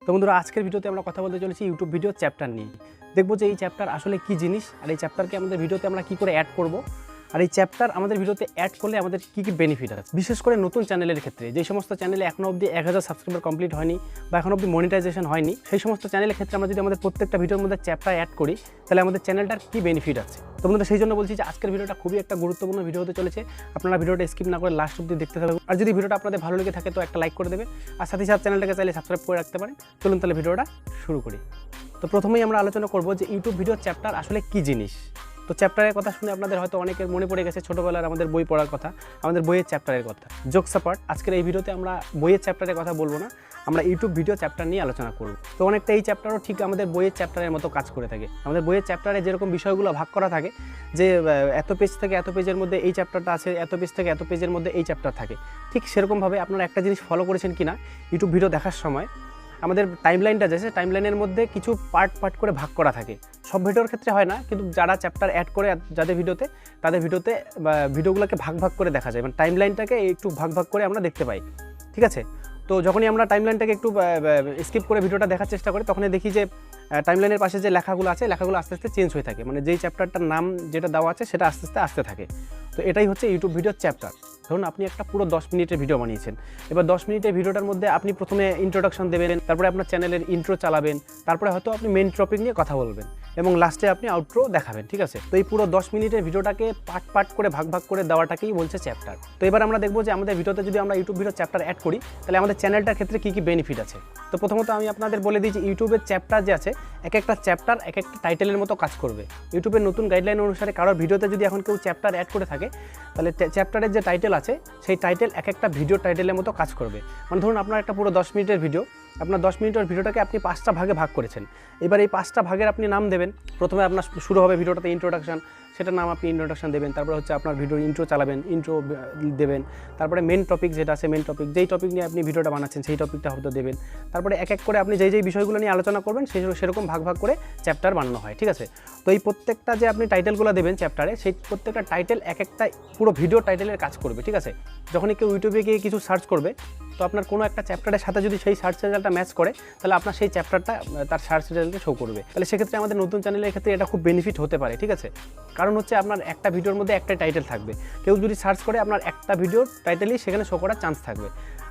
তো বন্ধুরা আজকের ভিডিওতে আমরা কথা বলতে চলেছি ইউটিউব ভিডিও চ্যাপ্টার নিয়ে। দেখবো যে এই চ্যাপ্টার আসলে কি জিনিস আর এই চ্যাপ্টারকে আমাদের ভিডিওতে আমরা কি করে অ্যাড করব, আর এই চ্যাপ্টার আমাদের ভিডিওতে অ্যাড করলে আমাদের কী কী বেনিফিট আছে, বিশেষ করে নতুন চ্যানেলের ক্ষেত্রে। যে সমস্ত চ্যানেলে এখনো অবধি 1000 সাবস্ক্রাইবার কমপ্লিট হয়নি বা এখনো অবধি মনিটাইজেশন হয়নি, সেই সমস্ত চ্যানেলের ক্ষেত্রে আমরা যদি আমাদের প্রত্যেকটা ভিডিওর মধ্যে চ্যাপ্টার অ্যাড করি তাহলে আমাদের চ্যানেলটার কী বেনিফিট আছে। তো বন্ধুরা সেই জন্য বলছি যে আজকের ভিডিওটা খুবই একটা গুরুত্বপূর্ণ ভিডিও হতে চলেছে। আপনারা ভিডিওটা স্কিপ না করে লাস্ট অবধি দেখতে থাকবেন। আর যদি ভিডিওটা আপনাদের ভালো লেগে থাকে তো একটা লাইক করে দেবে, আর সাথে সাথে চ্যানেলটাকে চাইলে সাবস্ক্রাইব করে রাখতে পারেন। চলুন তাহলে ভিডিওটা শুরু করি। তো প্রথমেই আমরা আলোচনা করব যে ইউটিউব ভিডিও চ্যাপ্টার আসলে কী জিনিস। তো চ্যাপ্টারের কথা শুনে আপনাদের হয়তো অনেকের মনে পড়ে গেছে ছোটোবেলার আমাদের বই পড়ার কথা, আমাদের বইয়ের চ্যাপ্টারের কথা। জোকস অ্যাপার্ট, আজকের এই ভিডিওতে আমরা বইয়ের চ্যাপ্টারের কথা বলবো না, আমরা ইউটিউব ভিডিও চ্যাপ্টার নিয়ে আলোচনা করব। তো অনেকটা এই চ্যাপ্টারও ঠিক আমাদের বইয়ের চ্যাপ্টারের মতো কাজ করে থাকে। আমাদের বইয়ের চ্যাপ্টারে যেরকম বিষয়গুলো ভাগ করা থাকে যে এত পেজ থেকে এত পেজের মধ্যে এই চ্যাপ্টারটা আছে, এত পেজ থেকে এত পেজের মধ্যে এই চ্যাপ্টার থাকে, ঠিক সেরকমভাবে আপনারা একটা জিনিস ফলো করেছেন কি না, ইউটিউব ভিডিও দেখার সময় আমাদের টাইমলাইনটা যে টাইমলাইনের মধ্যে কিছু পার্ট করে ভাগ করা থাকে। সব ভিডিওর ক্ষেত্রে হয় না, কিন্তু যারা চ্যাপ্টার অ্যাড করে যাদের ভিডিওতে, তাদের ভিডিওতে ভিডিওগুলোকে ভাগ করে দেখা যায়, মানে টাইমলাইনটাকে একটু ভাগ করে আমরা দেখতে পাই। ঠিক আছে, তো যখনই আমরা টাইমলাইনটাকে একটু স্কিপ করে ভিডিওটা দেখার চেষ্টা করি, তখনই দেখি যে টাইমলাইনের পাশে যে লেখাগুলো আছে, লেখাগুলো আস্তে আস্তে চেঞ্জ হয়ে থাকে, মানে যেই চ্যাপ্টারটার নাম যেটা দেওয়া আছে সেটা আস্তে আস্তে আসতে থাকে। তো এটাই হচ্ছে ইউটিউব ভিডিও চ্যাপ্টার। ধরুন আপনি একটা পুরো 10 মিনিটের ভিডিও বানিয়েছেন, এবার 10 মিনিটের ভিডিওটার মধ্যে আপনি প্রথমে ইন্ট্রোডাকশন দেবেন, তারপরে আপনার চ্যানেলের ইন্ট্রো চালাবেন, তারপরে হয়তো আপনি মেন টপিক নিয়ে কথা বলবেন এবং লাস্টে আপনি আউটরো দেখাবেন। ঠিক আছে, তো এই পুরো 10 মিনিটের ভিডিওটাকে পার্ট করে ভাগ করে দেওয়াটাকেই বলছে চ্যাপ্টার। তো এবার আমরা দেখবো যে আমাদের ভিডিওতে যদি আমরা ইউটিউব ভিডিও চ্যাপ্টার অ্যাড করি তাহলে আমাদের চ্যানেলটার ক্ষেত্রে কী কী বেনিফিট আছে। তো প্রথমত আমি আপনাদের বলে দিই যে ইউটিউবের চ্যাপ্টার যে আছে, এক একটা চ্যাপ্টার এক একটা টাইটেলের মতো কাজ করবে। ইউটিউবের নতুন গাইডলাইন অনুসারে কারোর ভিডিওতে যদি এখন কেউ চ্যাপ্টার অ্যাড করে থাকে, তাহলে চ্যাপ্টারের যে টাইটেল আছে সেই টাইটেল এক একটা ভিডিও টাইটেলের মতো কাজ করবে। মানে ধরুন আপনার একটা পুরো 10 মিনিটের ভিডিও, আপনার 10 মিনিটের ভিডিওটাকে আপনি 5টা ভাগে ভাগ করেছেন। এবার এই 5টা ভাগের আপনি নাম দেবেন। প্রথমে আপনার শুরু হবে ভিডিওটাতে ইন্ট্রোডাকশন, সেটার নাম আপনি ইন্ট্রোডাকশন দেবেন। তারপরে হচ্ছে আপনার ভিডিওর ইন্ট্রো চালাবেন, ইন্ট্রো দেবেন। তারপরে মেন টপিক যেটা আছে, মেন টপিক যেই টপিক নিয়ে আপনি ভিডিওটা বানাচ্ছেন সেই টপিকটা হয়তো দেবেন। তারপরে এক এক করে আপনি যেই বিষয়গুলো নিয়ে আলোচনা করবেন সেরকম ভাগ করে চ্যাপ্টার বানানো হয়। ঠিক আছে, তো এই প্রত্যেকটা যে আপনি টাইটেলগুলো দেবেন চ্যাপ্টারে, সেই প্রত্যেকটা টাইটেল এক একটা পুরো ভিডিও টাইটেলের কাজ করবে। ঠিক আছে, যখনই কেউ ইউটিউবে গিয়ে কিছু সার্চ করবে, তো আপনার কোনো একটা চ্যাপ্টারের সাথে যদি সেই সার্চ রেজাল্টটা ম্যাচ করে, তাহলে আপনার সেই চ্যাপ্টারটা তার সার্চ রেজাল্টে শো করবে। তাহলে সেক্ষেত্রে আমাদের নতুন চ্যানেলের ক্ষেত্রে এটা খুব বেনিফিট হতে পারে। ঠিক আছে, কারণ হচ্ছে আপনার একটা ভিডিওর মধ্যে একটা টাইটেল থাকবে, কেউ যদি সার্চ করে আপনার একটা ভিডিওর টাইটেলই সেখানে শো করার চান্স থাকবে।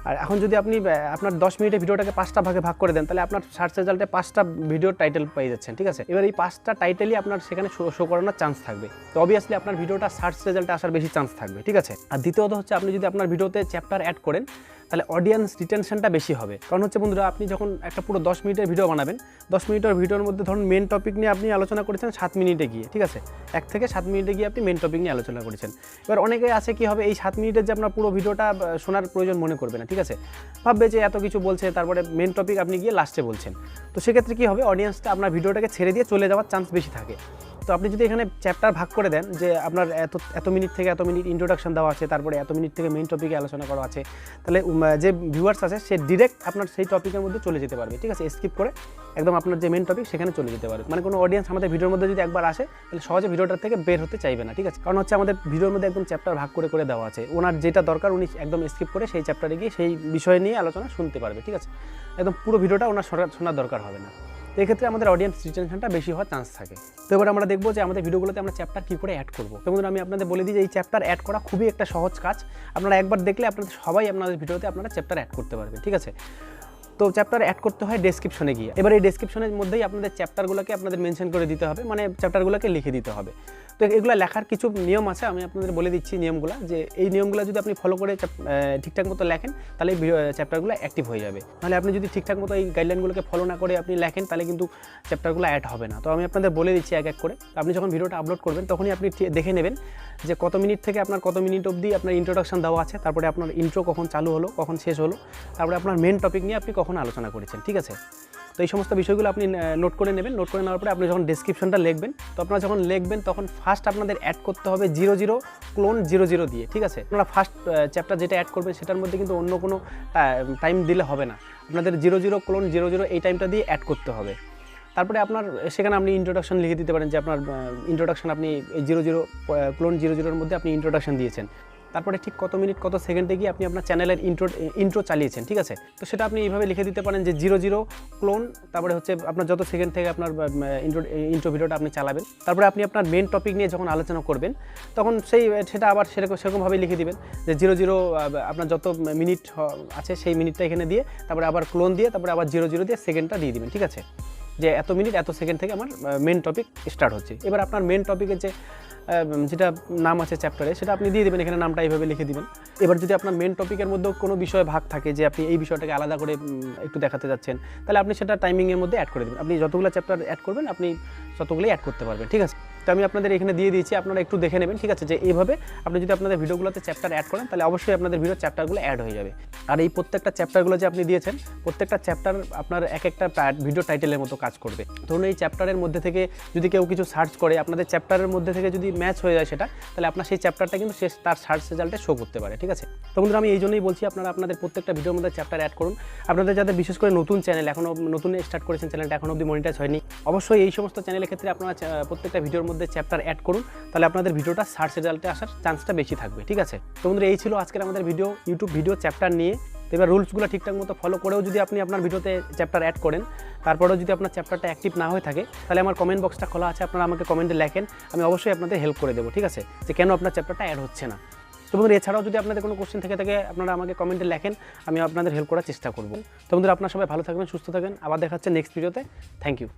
আর এখন যদি আপনি আপনার 10 মিনিটের ভিডিওটাকে 5টা ভাগে ভাগ করে দেন, তাহলে আপনার সার্চ রেজাল্টে 5টা ভিডিওর টাইটেল পেয়ে যাচ্ছেন। ঠিক আছে, এবার এই 5টা টাইটেলই আপনার সেখানে শো করানোর চান্স থাকবে। তো অবভিয়াসলি আপনার ভিডিওটা সার্চ রেজাল্টে আসার বেশি চান্স থাকবে। ঠিক আছে, আর দ্বিতীয়ত হচ্ছে আপনি যদি আপনার ভিডিওতে চ্যাপ্টার অ্যাড করেন, তাহলে অডিয়েন্স রিটেনশনটা বেশি হবে। কারণ হচ্ছে বন্ধুরা, আপনি যখন একটা পুরো 10 মিনিটের ভিডিও বানাবেন, 10 মিনিটের ভিডিওর মধ্যে ধরুন মেন টপিক নিয়ে আপনি আলোচনা করেছেন 7 মিনিটে গিয়ে। ঠিক আছে, 1 থেকে 7 মিনিটে গিয়ে আপনি মেন টপিক নিয়ে আলোচনা করেছেন। এবার অনেকে আছে কি হবে, এই 7 মিনিটের যে আপনার পুরো ভিডিওটা শোনার প্রয়োজন মনে করবে না। ঠিক আছে, ভাববে যে এত কিছু বলছে, তারপরে মেন টপিক আপনি গিয়ে লাস্টে বলছেন। তো সেক্ষেত্রে কী হবে, অডিয়েন্সটা আপনার ভিডিওটাকে ছেড়ে দিয়ে চলে যাওয়ার চান্স বেশি থাকে। তো আপনি যদি এখানে চ্যাপ্টার ভাগ করে দেন যে আপনার এত মিনিট থেকে এত মিনিট ইন্ট্রোডাকশন দেওয়া আছে, তারপরে এত মিনিট থেকে মেইন টপিকে আলোচনা করা আছে, তাহলে যে ভিউয়ার্স আছে সে ডিরেক্ট আপনার সেই টপিকের মধ্যে চলে যেতে পারবে। ঠিক আছে, স্কিপ করে একদম আপনার যে মেইন টপিক সেখানে চলে যেতে পারবে। মানে কোনো অডিয়েন্স আমাদের ভিডিওর মধ্যে যদি একবার আসে, তাহলে সহজে ভিডিওটার থেকে বের হতে চাইবে না। ঠিক আছে, কারণ হচ্ছে আমাদের ভিডিওর মধ্যে একদম চ্যাপ্টার ভাগ করে দেওয়া আছে, ওনার যেটা দরকার উনি একদম স্কিপ করে সেই চ্যাপ্টারে গিয়ে সেই বিষয় নিয়ে আলোচনা শুনতে পারবে। ঠিক আছে, একদম পুরো ভিডিওটা ওনার শোনার দরকার হবে না। তো এক্ষেত্রে আমাদের অডিয়েন্স রিটেনশনটা বেশি হওয়ার চান্স থাকে। তো এবার আমরা দেখবো যে আমাদের ভিডিওগুলোতে আমরা চ্যাপ্টার কী করে অ্যাড করবো। তো বন্ধুরা, আমি আপনাদের বলে দিই যে এই চ্যাপ্টার অ্যাড করা খুবই একটা সহজ কাজ। আপনারা একবার দেখলে আপনাদের সবাই আপনাদের ভিডিওতে আপনারা চ্যাপ্টার অ্যাড করতে পারবেন। ঠিক আছে, তো চ্যাপ্টার অ্যাড করতে হয় ডেসক্রিপশনে গিয়ে। এবার এই ডেসক্রিপশনের মধ্যেই আপনাদের চ্যাপ্টারগুলোকে আপনাদের মেনশন করে দিতে হবে, মানে চ্যাপ্টারগুলোকে লিখে দিতে হবে। তো এগুলো লেখার কিছু নিয়ম আছে, আমি আপনাদের বলে দিচ্ছি নিয়মগুলো, যে এই নিয়মগুলো যদি আপনি ফলো করে ঠিকঠাক মতো লেখেন, তাহলে এই চ্যাপ্টারগুলো অ্যাক্টিভ হয়ে যাবে। নাহলে আপনি যদি ঠিকঠাক মতো এই গাইডলাইনগুলোকে ফলো না করে আপনি লেখেন, তাহলে কিন্তু চ্যাপ্টারগুলো অ্যাড হবে না। তো আমি আপনাদের বলে দিচ্ছি এক এক করে। আপনি যখন ভিডিওটা আপলোড করবেন, তখনই আপনি দেখে নেবেন যে কত মিনিট থেকে আপনার কত মিনিট অবধি আপনার ইন্ট্রোডাকশন দেওয়া আছে, তারপরে আপনার ইন্ট্রো কখন চালু হলো, কখন শেষ হলো, তারপরে আপনার মেন টপিক নিয়ে আপনি কখন আলোচনা করেছেন। ঠিক আছে, তো এই সমস্ত বিষয়গুলো আপনি নোট করে নেবেন। নোট করে নেওয়ার পরে আপনি যখন ডেসক্রিপশনটা লিখবেন, তো আপনারা যখন লিখবেন তখন ফার্স্ট আপনাদের অ্যাড করতে হবে 00 ক্লোন 00 দিয়ে। ঠিক আছে, আপনারা ফার্স্ট চ্যাপ্টার যেটা অ্যাড করবেন সেটার মধ্যে কিন্তু অন্য কোনো টাইম দিলে হবে না, আপনাদের 00 ক্লোন 00 এই টাইমটা দিয়ে অ্যাড করতে হবে। তারপরে আপনার সেখানে আপনি ইন্ট্রোডাকশন লিখে দিতে পারেন যে আপনার ইন্ট্রোডাকশন আপনি এই 00 ক্লোন 00 এর মধ্যে আপনি ইন্ট্রোডাকশন দিয়েছেন। তারপরে ঠিক কত মিনিট কত সেকেন্ডে গিয়ে আপনি আপনার চ্যানেলের ইন্ট্রো চালিয়েছেন, ঠিক আছে। তো সেটা আপনি এইভাবে লিখে দিতে পারেন যে 00 ক্লোন, তারপরে হচ্ছে আপনার যত সেকেন্ড থেকে আপনার ইন্ট্রো ভিডিওটা আপনি চালাবেন। তারপরে আপনি আপনার মেন টপিক নিয়ে যখন আলোচনা করবেন তখন সেটা আবার সেরকমভাবে লিখে দিবেন যে 00 আপনার যত মিনিট আছে সেই মিনিটটা এখানে দিয়ে তারপরে আবার ক্লোন দিয়ে তারপরে আবার 00 দিয়ে সেকেন্ডটা দিয়ে দিবেন, ঠিক আছে, যে এত মিনিট এত সেকেন্ড থেকে আমার মেন টপিক স্টার্ট হচ্ছে। এবার আপনার মেন টপিকের যেটা নাম আছে চ্যাপ্টারে সেটা আপনি দিয়ে দেবেন, এখানে নামটা এইভাবে লিখে দিবেন। এবার যদি আপনার মেন টপিকের মধ্যেও কোনো বিষয় ভাগ থাকে যে আপনি এই বিষয়টাকে আলাদা করে একটু দেখাতে যাচ্ছেন, তাহলে আপনি সেটা টাইমিংয়ের মধ্যে অ্যাড করে দেবেন। আপনি যতগুলো চ্যাপ্টার অ্যাড করবেন আপনি ততগুলোই অ্যাড করতে পারবেন, ঠিক আছে। তো আমি আপনাদের এখানে দিয়ে দিয়েছি, আপনারা একটু দেখে নেবেন, ঠিক আছে, যে এইভাবে আপনি যদি আপনাদের ভিডিওগুলোতে চ্যাপ্টার অ্যাড করেন তাহলে অবশ্যই আপনাদের ভিডিও চ্যাপ্টারগুলো অ্যাড হয়ে যাবে। আর এই প্রত্যেকটা চ্যাপ্টারগুলো যে আপনি দিয়েছেন প্রত্যেকটা চ্যাপ্টার আপনার এক একটা ভিডিও টাইটেলের মতো কাজ করবে। ধরুন এই চ্যাপ্টারের মধ্যে থেকে যদি কেউ কিছু সার্চ করে আপনাদের চ্যাপ্টারের মধ্যে থেকে যদি ম্যাচ হয়ে যায় সেটা, তাহলে আপনার সেই চ্যাপ্টারটা কিন্তু সে তার সার্চ রেজাল্টে শো করতে পারে, ঠিক আছে। তো বন্ধুরা আমি এই জন্যই বলছি আপনারা আপনাদের প্রত্যেকটা ভিডিওর মধ্যে চ্যাপ্টার অ্যাড করুন। আপনাদের যাদের বিশেষ করে নতুন চ্যানেল এখনও নতুন স্টার্ট করেছেন, চ্যানেলটা এখনও অবধি মনিটাইজ হয়নি, অবশ্যই এই সমস্ত চ্যানেলের ক্ষেত্রে আপনারা প্রত্যেকটা ভিডিওর মধ্যে চ্যাপ্টার অ্যাড করুন, তাহলে আপনাদের ভিডিওটা সার্চ রেজাল্টে আসার চান্সটা বেশি থাকবে, ঠিক আছে। তো বন্ধুরা এই ছিল আজকের আমাদের ভিডিও, ইউটিউব ভিডিও চ্যাপ্টার নিয়ে। তো এবার রুলসগুলো ঠিকঠাক মতো ফলো করেও যদি আপনি আপনার ভিডিওতে চ্যাপ্টার অ্যাড করেন, তারপরেও যদি আপনার চ্যাপ্টারটা অ্যাক্টিভ না হয়ে থাকে, তাহলে আমার কমেন্ট বক্সটা খোলা আছে, আপনারা আমাকে কমেন্টে লেখেন, আমি অবশ্যই আপনাদের হেল্প করে দেবো, ঠিক আছে, যে কেন আপনার চ্যাপ্টারটা অ্যাড হচ্ছে না। তো বন্ধুরা এছাড়াও যদি আপনাদের কোনো কোশ্চেন থেকে থাকে আপনারা আমাকে কমেন্টে লেখেন, আমি আপনাদের হেল্প করার চেষ্টা করব। তো বন্ধুরা আপনারা সবাই ভালো থাকবেন, সুস্থ থাকবেন, আবার দেখা হচ্ছে নেক্সট ভিডিওতে। Thank you.